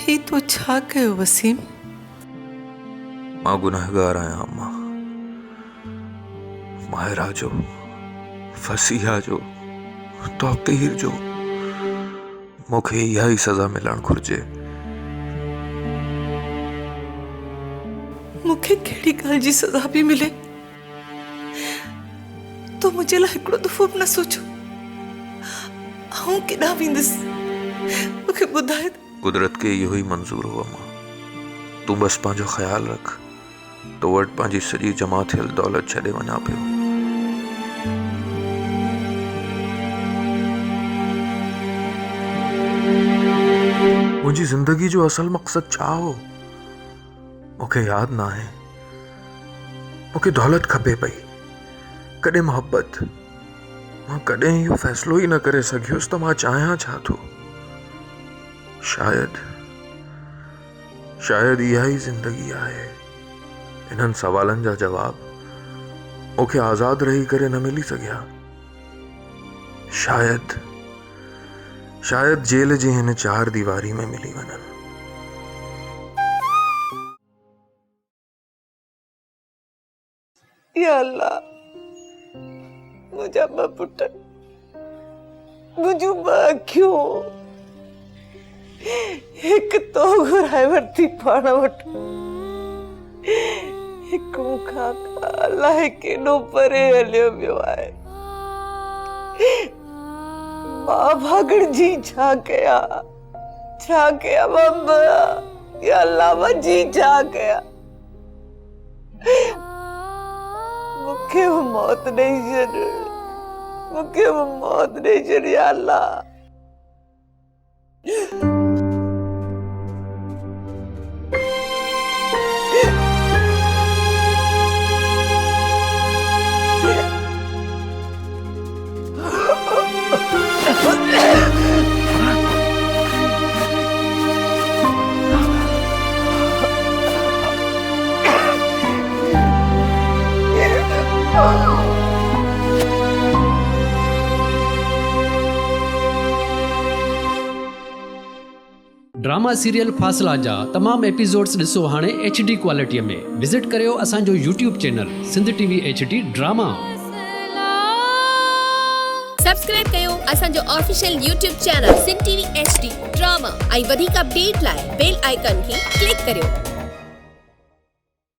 ही तो छा कयो वसीम? मां गुनाहगार आहियां अम्मा। माहिरा जो, फसीहा जो, तौक़ीर जो मूंखे इहा ई सज़ा मिलण घुर्जे। मूंखे कहिड़ी ॻाल्हि जी सज़ा भी मिले तो मुंहिंजे लाइ हिकिड़ो दफ़ो बि न सोचो आऊं केॾां वेंदसि? मूंखे ॿुधाए। कुदरत के इहो ई मंज़ूर हो अम्मा। तूं बस पंहिंजो ख्याल रख। तो वटि पंहिंजी सॼी जमा थियल दौलत छॾे वञा पियो। मुंहिंजी ज़िंदगी जो असल मक़सद छा हो मूंखे यादि न आहे। मूंखे दौलत खपे पई, कॾहिं मोहब्बत। मां कॾहिं इहो फ़ैसिलो ई न करे सघियुसि त मां चाहियां छा थो। शायदि इहा ई ज़िंदगी आहे। इन्हनि सवालनि जा जवाब मूंखे आज़ाद रही करे न मिली सघिया। शायदि जेल जी हिन 4 दीवारी में मिली वञनि। या अल्लाह, मुंहिंजा 2 पुट, मुंहिंजूं 2 अखियूं, हिकु तो घुराए वरिती पाण वटि, हिकु मूंखां अलाए केॾो परे हलियो वियो आहे। मां भागण जी छा कया बाबा? या अल्लाह, मां जी छा कया? मूंखे मौत ॾेई छॾ, मूंखे मौत ॾेई छॾ या अल्लाह। ड्रामा सीरियल फासला जा तमाम एपिसोड्स ॾिसो हाणे HD क्वालिटीअ में। विज़िट करियो असांजो YouTube channel Sindh TV HD drama. Subscribe कयो असांजो official YouTube channel Sindh TV HD drama ऐं वधीक अपडेट लाइ बेल आइकन खे क्लिक करियो।